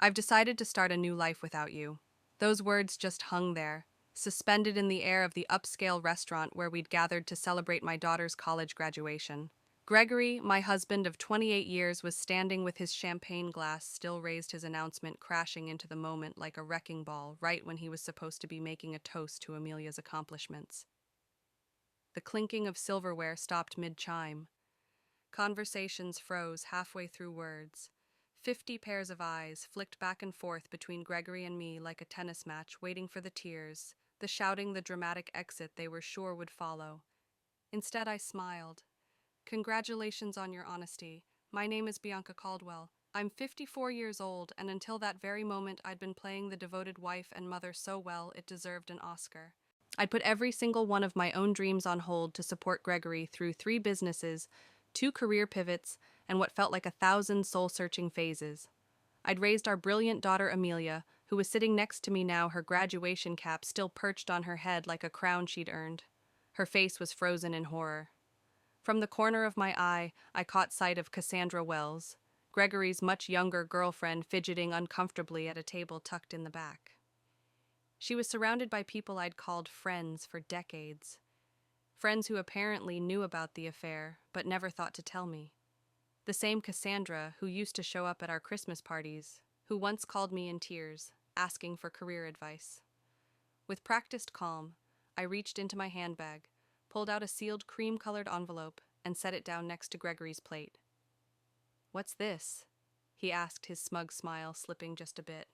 I've decided to start a new life without you. Those words just hung there, suspended in the air of the upscale restaurant where we'd gathered to celebrate my daughter's college graduation. Gregory, my husband of 28 years, was standing with his champagne glass still raised, his announcement crashing into the moment like a wrecking ball right when he was supposed to be making a toast to Amelia's accomplishments. The clinking of silverware stopped mid-chime. Conversations froze halfway through words. 50 pairs of eyes flicked back and forth between Gregory and me like a tennis match, waiting for the tears, the shouting, the dramatic exit they were sure would follow. Instead, I smiled. Congratulations on your honesty. My name is Bianca Caldwell. I'm 54 years old, and until that very moment, I'd been playing the devoted wife and mother so well it deserved an Oscar. I'd put every single one of my own dreams on hold to support Gregory through 3 businesses, 2 career pivots, and what felt like 1,000 soul-searching phases. I'd raised our brilliant daughter Amelia, who was sitting next to me now, her graduation cap still perched on her head like a crown she'd earned. Her face was frozen in horror. From the corner of my eye, I caught sight of Cassandra Wells, Gregory's much younger girlfriend, fidgeting uncomfortably at a table tucked in the back. She was surrounded by people I'd called friends for decades. Friends who apparently knew about the affair, but never thought to tell me. The same Cassandra who used to show up at our Christmas parties, who once called me in tears, asking for career advice. With practiced calm, I reached into my handbag, pulled out a sealed cream-colored envelope, and set it down next to Gregory's plate. "What's this?" he asked, his smug smile slipping just a bit.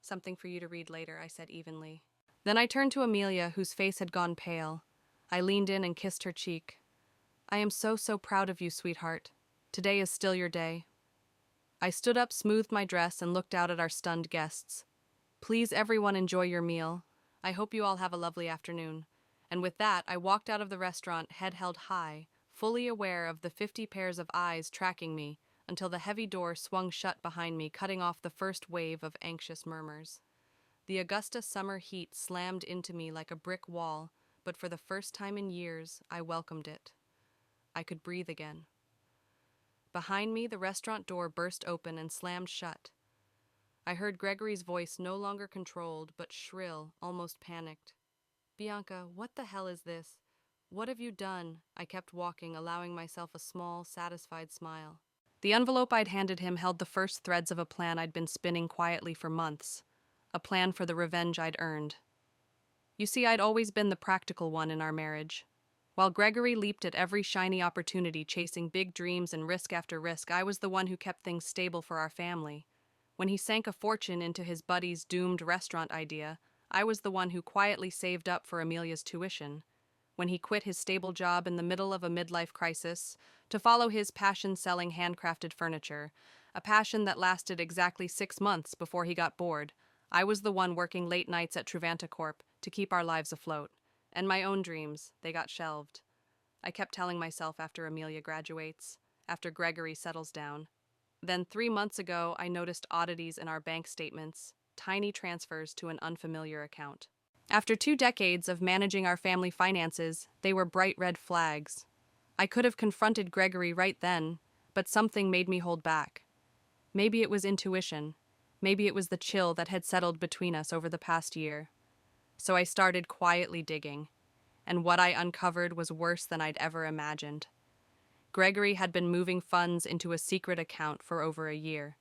"Something for you to read later," I said evenly. Then I turned to Amelia, whose face had gone pale. I leaned in and kissed her cheek. "I am so proud of you, sweetheart. Today is still your day." I stood up, smoothed my dress, and looked out at our stunned guests. "Please, everyone, enjoy your meal. I hope you all have a lovely afternoon." And with that, I walked out of the restaurant, head held high, fully aware of the 50 pairs of eyes tracking me, until the heavy door swung shut behind me, cutting off the first wave of anxious murmurs. The Augusta summer heat slammed into me like a brick wall, but for the first time in years, I welcomed it. I could breathe again. Behind me, the restaurant door burst open and slammed shut. I heard Gregory's voice, no longer controlled, but shrill, almost panicked. "Bianca, what the hell is this? What have you done?" I kept walking, allowing myself a small, satisfied smile. The envelope I'd handed him held the first threads of a plan I'd been spinning quietly for months, a plan for the revenge I'd earned. You see, I'd always been the practical one in our marriage. While Gregory leaped at every shiny opportunity, chasing big dreams and risk after risk, I was the one who kept things stable for our family. When he sank a fortune into his buddy's doomed restaurant idea, I was the one who quietly saved up for Amelia's tuition. When he quit his stable job in the middle of a midlife crisis to follow his passion selling handcrafted furniture, a passion that lasted exactly 6 months before he got bored, I was the one working late nights at Truvanta Corp to keep our lives afloat. And my own dreams, they got shelved. I kept telling myself after Amelia graduates, after Gregory settles down. Then 3 months ago, I noticed oddities in our bank statements, tiny transfers to an unfamiliar account. After 2 decades of managing our family finances, they were bright red flags. I could have confronted Gregory right then, but something made me hold back. Maybe it was intuition. Maybe it was the chill that had settled between us over the past year. So I started quietly digging, and what I uncovered was worse than I'd ever imagined. Gregory had been moving funds into a secret account for over a year.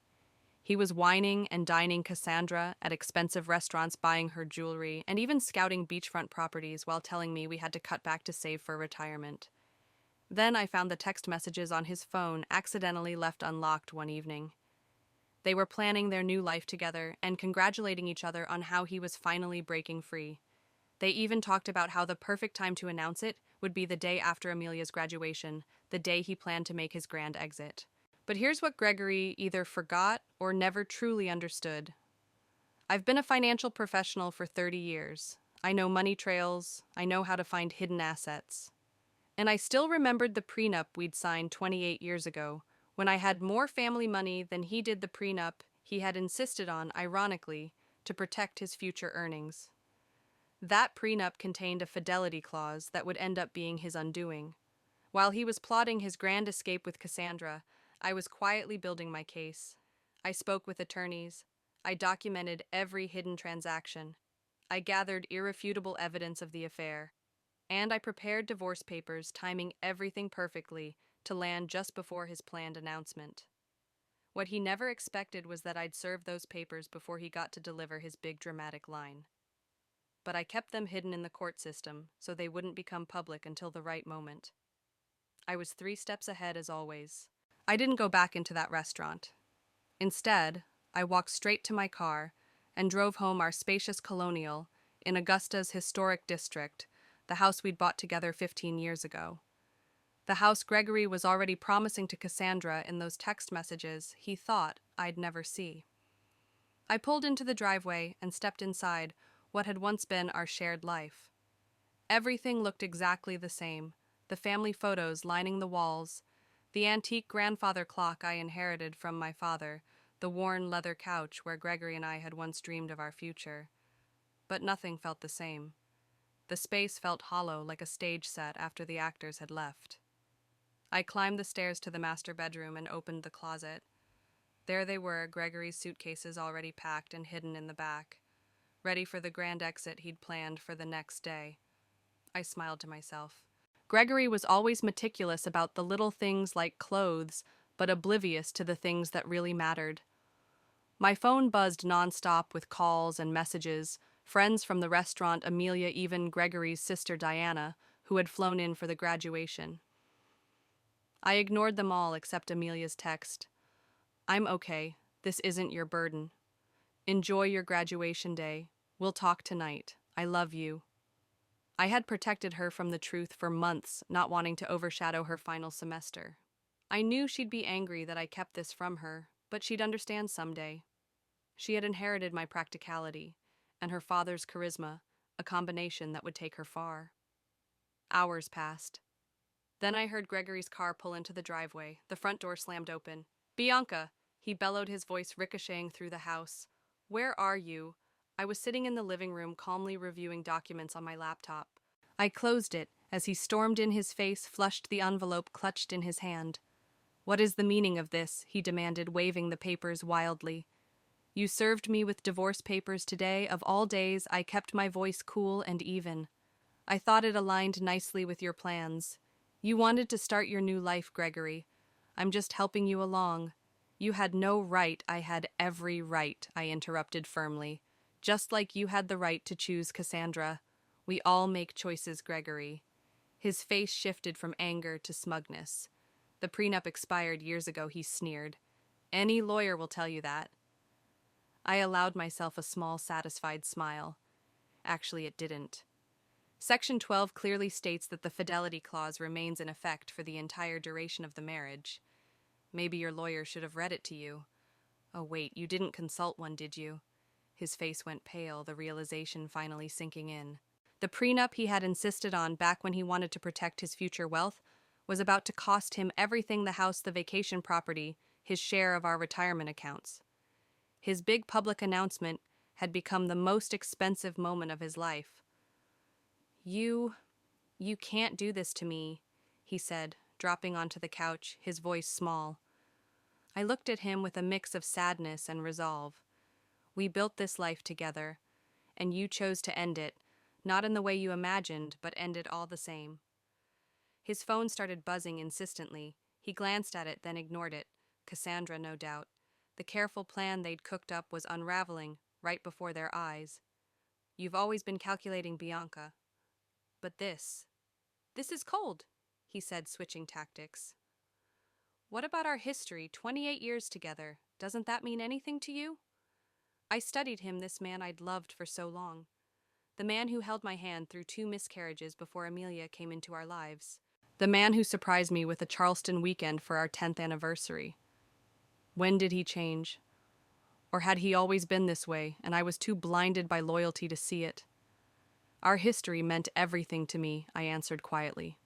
He was wining and dining Cassandra at expensive restaurants, buying her jewelry, and even scouting beachfront properties while telling me we had to cut back to save for retirement. Then I found the text messages on his phone accidentally left unlocked one evening. They were planning their new life together and congratulating each other on how he was finally breaking free. They even talked about how the perfect time to announce it would be the day after Amelia's graduation, the day he planned to make his grand exit. But here's what Gregory either forgot or never truly understood. I've been a financial professional for 30 years. I know money trails. I know how to find hidden assets. And I still remembered the prenup we'd signed 28 years ago, when I had more family money than he did the prenup he had insisted on, ironically, to protect his future earnings. That prenup contained a fidelity clause that would end up being his undoing. While he was plotting his grand escape with Cassandra, I was quietly building my case. I spoke with attorneys. I documented every hidden transaction. I gathered irrefutable evidence of the affair. And I prepared divorce papers, timing everything perfectly to land just before his planned announcement. What he never expected was that I'd serve those papers before he got to deliver his big dramatic line. But I kept them hidden in the court system so they wouldn't become public until the right moment. I was 3 steps ahead as always. I didn't go back into that restaurant. Instead, I walked straight to my car and drove home our spacious colonial in Augusta's historic district, the house we'd bought together 15 years ago. The house Gregory was already promising to Cassandra in those text messages he thought I'd never see. I pulled into the driveway and stepped inside what had once been our shared life. Everything looked exactly the same, the family photos lining the walls, the antique grandfather clock I inherited from my father, the worn leather couch where Gregory and I had once dreamed of our future. But nothing felt the same. The space felt hollow, like a stage set after the actors had left. I climbed the stairs to the master bedroom and opened the closet. There they were, Gregory's suitcases already packed and hidden in the back, ready for the grand exit he'd planned for the next day. I smiled to myself. Gregory was always meticulous about the little things like clothes, but oblivious to the things that really mattered. My phone buzzed nonstop with calls and messages, friends from the restaurant, Amelia, even Gregory's sister Diana, who had flown in for the graduation. I ignored them all except Amelia's text. "I'm okay. This isn't your burden. Enjoy your graduation day. We'll talk tonight. I love you." I had protected her from the truth for months, not wanting to overshadow her final semester. I knew she'd be angry that I kept this from her, but she'd understand someday. She had inherited my practicality, and her father's charisma, a combination that would take her far. Hours passed. Then I heard Gregory's car pull into the driveway. The front door slammed open. "Bianca!" He bellowed, his voice ricocheting through the house. "Where are you?" I was sitting in the living room, calmly reviewing documents on my laptop. I closed it as he stormed in, his face flushed, the envelope clutched in his hand. "What is the meaning of this?" he demanded, waving the papers wildly. "You served me with divorce papers today. Of all days, I kept my voice cool and even. I thought it aligned nicely with your plans. You wanted to start your new life, Gregory. I'm just helping you along." "You had no right." "I had every right," I interrupted firmly. "Just like you had the right to choose Cassandra. We all make choices, Gregory." His face shifted from anger to smugness. "The prenup expired years ago," he sneered. "Any lawyer will tell you that." I allowed myself a small, satisfied smile. Actually, it didn't. Section 12 clearly states that the fidelity clause remains in effect for the entire duration of the marriage. Maybe your lawyer should have read it to you. Oh, wait, you didn't consult one, did you? His face went pale, the realization finally sinking in. The prenup he had insisted on back when he wanted to protect his future wealth was about to cost him everything: the house, the vacation property, his share of our retirement accounts. His big public announcement had become the most expensive moment of his life. You can't do this to me," he said, dropping onto the couch, his voice small. I looked at him with a mix of sadness and resolve. We built this life together, and you chose to end it, not in the way you imagined, but end it all the same. His phone started buzzing insistently. He glanced at it, then ignored it. Cassandra, no doubt. The careful plan they'd cooked up was unraveling right before their eyes. "You've always been calculating, Bianca. But this is cold," he said, switching tactics. "What about our history, 28 years together? Doesn't that mean anything to you?" I studied him, this man I'd loved for so long. The man who held my hand through 2 miscarriages before Amelia came into our lives. The man who surprised me with a Charleston weekend for our 10th anniversary. When did he change? Or had he always been this way, and I was too blinded by loyalty to see it? "Our history meant everything to me," I answered quietly.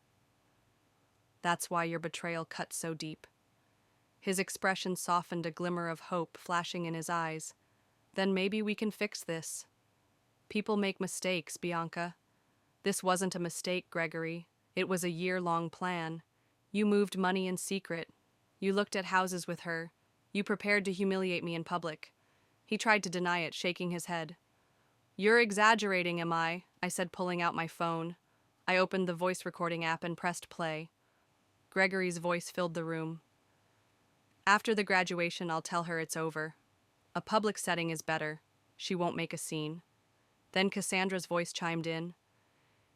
"That's why your betrayal cut so deep." His expression softened, a glimmer of hope flashing in his eyes. "Then maybe we can fix this. People make mistakes, Bianca. This wasn't a mistake, Gregory. It was a year-long plan. You moved money in secret. You looked at houses with her. You prepared to humiliate me in public." He tried to deny it, shaking his head. "You're exaggerating, am I?" I said, pulling out my phone. I opened the voice recording app and pressed play. Gregory's voice filled the room. "After the graduation, I'll tell her it's over. A public setting is better. She won't make a scene." Then Cassandra's voice chimed in.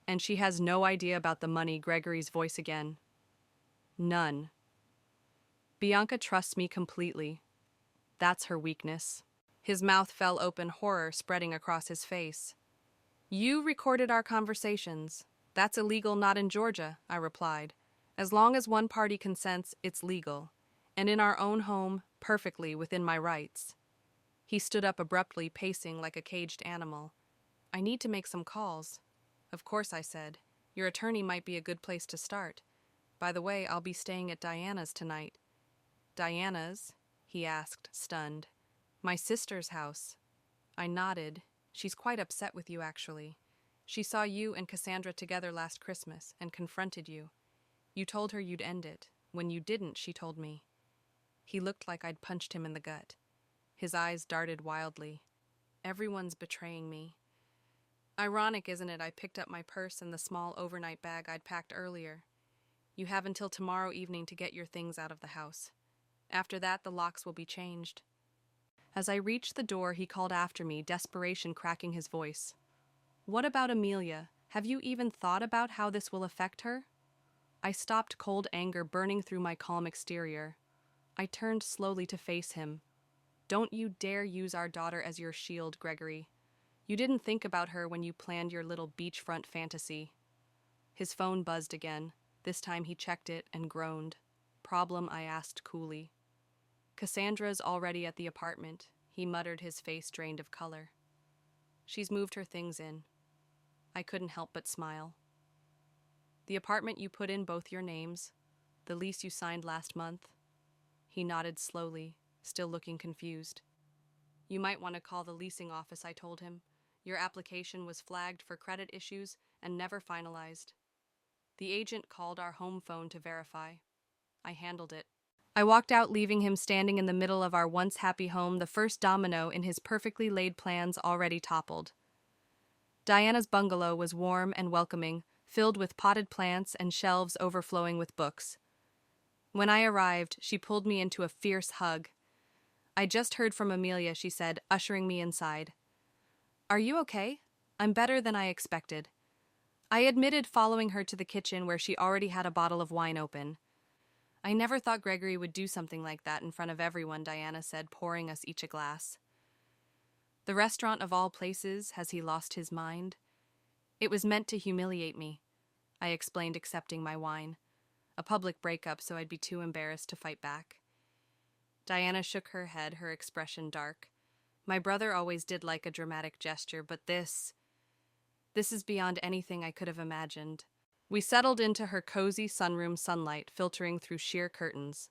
"And she has no idea about the money." Gregory's voice again. "None. Bianca trusts me completely. That's her weakness." His mouth fell open, horror spreading across his face. "You recorded our conversations. That's illegal not in Georgia," I replied. "As long as one party consents, it's legal. And in our own home, perfectly within my rights." He stood up abruptly, pacing like a caged animal. "I need to make some calls." "Of course," I said. "Your attorney might be a good place to start. By the way, I'll be staying at Diana's tonight." "Diana's?" he asked, stunned. "My sister's house." I nodded. "She's quite upset with you, actually. She saw you and Cassandra together last Christmas and confronted you. You told her you'd end it. When you didn't, she told me." He looked like I'd punched him in the gut. His eyes darted wildly. "Everyone's betraying me." Ironic, isn't it? I picked up my purse and the small overnight bag I'd packed earlier. "You have until tomorrow evening to get your things out of the house. After that, the locks will be changed." As I reached the door, he called after me, desperation cracking his voice. "What about Amelia? Have you even thought about how this will affect her?" I stopped, cold anger burning through my calm exterior. I turned slowly to face him. "Don't you dare use our daughter as your shield, Gregory. You didn't think about her when you planned your little beachfront fantasy." His phone buzzed again. This time he checked it and groaned. "Problem?" I asked coolly. "Cassandra's already at the apartment," he muttered, his face drained of color. "She's moved her things in." I couldn't help but smile. "The apartment you put in both your names, the lease you signed last month?" He nodded slowly, still looking confused. "You might want to call the leasing office," I told him. "Your application was flagged for credit issues and never finalized." The agent called our home phone to verify. I handled it. I walked out, leaving him standing in the middle of our once happy home, the first domino in his perfectly laid plans already toppled. Diana's bungalow was warm and welcoming, filled with potted plants and shelves overflowing with books. When I arrived, she pulled me into a fierce hug. "I just heard from Amelia," she said, ushering me inside. "Are you okay?" "I'm better than I expected." I admitted, following her to the kitchen where she already had a bottle of wine open. "I never thought Gregory would do something like that in front of everyone," Diana said, pouring us each a glass. "The restaurant of all places, has he lost his mind?" "It was meant to humiliate me," I explained, accepting my wine. "A public breakup, so I'd be too embarrassed to fight back." Diana shook her head, her expression dark. "My brother always did like a dramatic gesture, but this is beyond anything I could have imagined." We settled into her cozy sunroom, sunlight filtering through sheer curtains.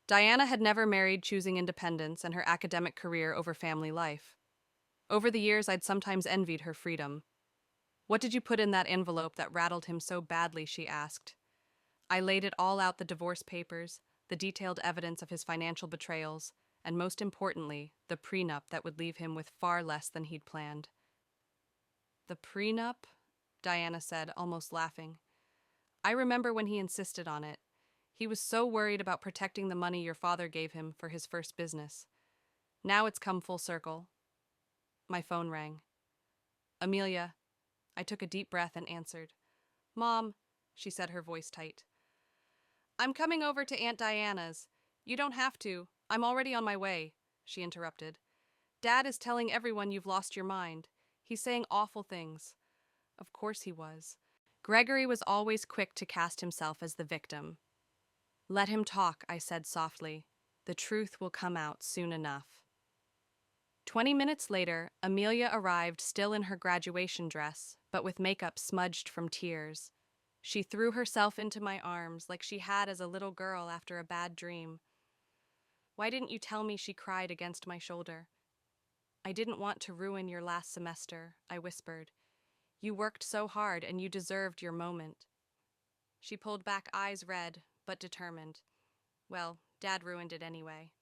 Diana had never married, choosing independence and her academic career over family life. Over the years, I'd sometimes envied her freedom. "What did you put in that envelope that rattled him so badly?" she asked. I laid it all out: the divorce papers, the detailed evidence of his financial betrayals, and most importantly, the prenup that would leave him with far less than he'd planned. "The prenup?" Diana said, almost laughing. "I remember when he insisted on it. He was so worried about protecting the money your father gave him for his first business. Now it's come full circle." My phone rang. "Amelia." I took a deep breath and answered. "Mom," she said, her voice tight. "I'm coming over to Aunt Diana's." "You don't have to. I'm already on my way," she interrupted. "Dad is telling everyone you've lost your mind. He's saying awful things." Of course he was. Gregory was always quick to cast himself as the victim. "Let him talk," I said softly. "The truth will come out soon enough." 20 minutes later, Amelia arrived, still in her graduation dress, but with makeup smudged from tears. She threw herself into my arms like she had as a little girl after a bad dream. "Why didn't you tell me?" she cried against my shoulder. "I didn't want to ruin your last semester," I whispered. "You worked so hard and you deserved your moment." She pulled back, eyes red, but determined. "Well, Dad ruined it anyway."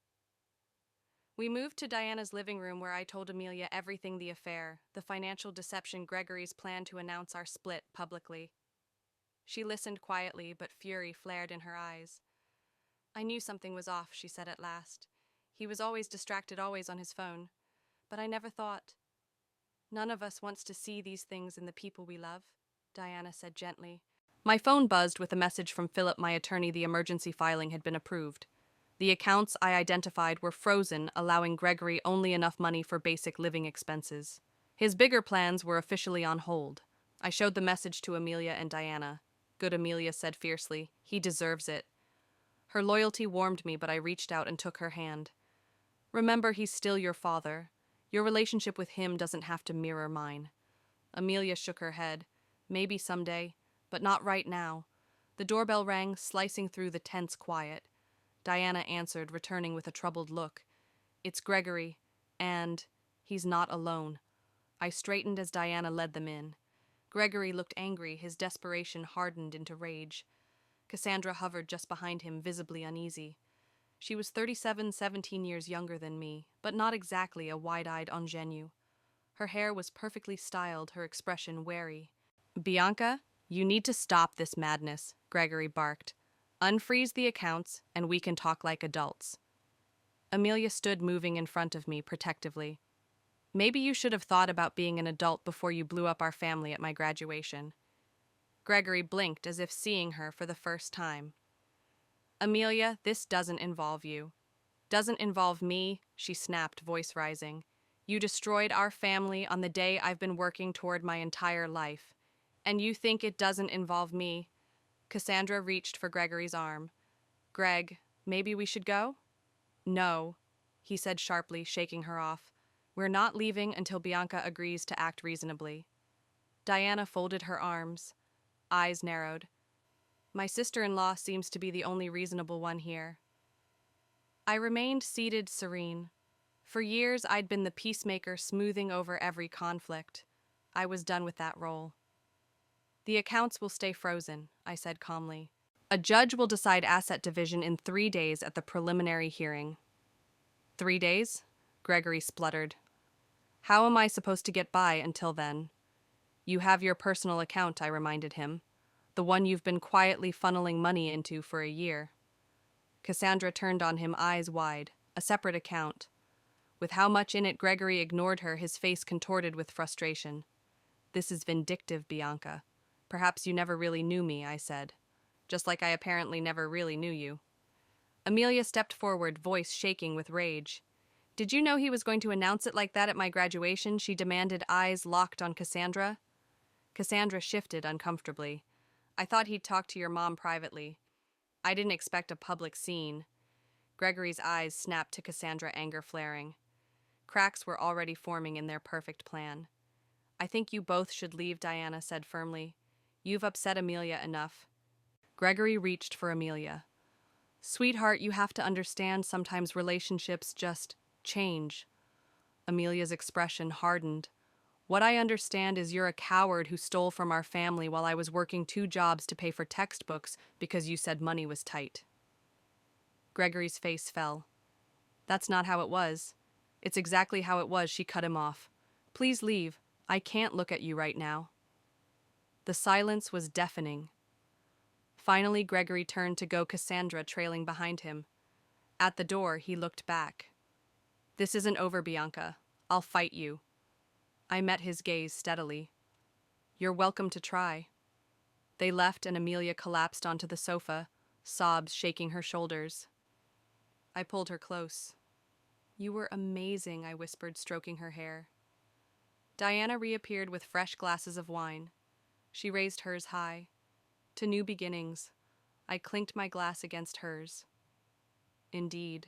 We moved to Diana's living room where I told Amelia everything the affair, the financial deception, Gregory's plan to announce our split publicly. She listened quietly, but fury flared in her eyes. I knew something was off, she said at last. He was always distracted, always on his phone. But I never thought. None of us wants to see these things in the people we love, Diana said gently. My phone buzzed with a message from Philip, my attorney. The emergency filing had been approved. The accounts I identified were frozen, allowing Gregory only enough money for basic living expenses. His bigger plans were officially on hold. I showed the message to Amelia and Diana. Good, Amelia said fiercely. He deserves it. Her loyalty warmed me, but I reached out and took her hand. Remember, he's still your father. Your relationship with him doesn't have to mirror mine. Amelia shook her head. Maybe someday, but not right now. The doorbell rang, slicing through the tense quiet. Diana answered, returning with a troubled look. It's Gregory, and he's not alone. I straightened as Diana led them in. Gregory looked angry, his desperation hardened into rage. Cassandra hovered just behind him, visibly uneasy. She was 37, 17 years younger than me, but not exactly a wide-eyed ingenue. Her hair was perfectly styled, her expression wary. Bianca, you need to stop this madness, Gregory barked. Unfreeze the accounts, and we can talk like adults. Amelia stood moving in front of me, protectively. Maybe you should have thought about being an adult before you blew up our family at my graduation. Gregory blinked as if seeing her for the first time. Amelia, this doesn't involve you. Doesn't involve me, she snapped, voice rising. You destroyed our family on the day I've been working toward my entire life. And you think it doesn't involve me? Cassandra reached for Gregory's arm. Greg, maybe we should go? No, he said sharply, shaking her off. We're not leaving until Bianca agrees to act reasonably. Diana folded her arms. Eyes narrowed. My sister-in-law seems to be the only reasonable one here. I remained seated, serene. For years, I'd been the peacemaker, smoothing over every conflict. I was done with that role. The accounts will stay frozen, I said calmly. A judge will decide asset division in 3 days at the preliminary hearing. 3 days? Gregory spluttered. How am I supposed to get by until then? You have your personal account, I reminded him. The one you've been quietly funneling money into for a year. Cassandra turned on him, eyes wide. A separate account. With how much in it, Gregory ignored her, his face contorted with frustration. This is vindictive, Bianca. Perhaps you never really knew me, I said. Just like I apparently never really knew you. Amelia stepped forward, voice shaking with rage. Did you know he was going to announce it like that at my graduation? She demanded, eyes locked on Cassandra. Cassandra shifted uncomfortably. I thought he'd talk to your mom privately. I didn't expect a public scene. Gregory's eyes snapped to Cassandra, anger flaring. Cracks were already forming in their perfect plan. I think you both should leave, Diana said firmly. You've upset Amelia enough. Gregory reached for Amelia. Sweetheart, you have to understand sometimes relationships just change. Amelia's expression hardened. What I understand is you're a coward who stole from our family while I was working 2 jobs to pay for textbooks because you said money was tight. Gregory's face fell. That's not how it was. It's exactly how it was, she cut him off. Please leave. I can't look at you right now. The silence was deafening. Finally, Gregory turned to go, Cassandra trailing behind him. At the door, he looked back. This isn't over, Bianca. I'll fight you. I met his gaze steadily. You're welcome to try. They left and Amelia collapsed onto the sofa, sobs shaking her shoulders. I pulled her close. You were amazing, I whispered, stroking her hair. Diana reappeared with fresh glasses of wine. She raised hers high. To new beginnings. I clinked my glass against hers. Indeed.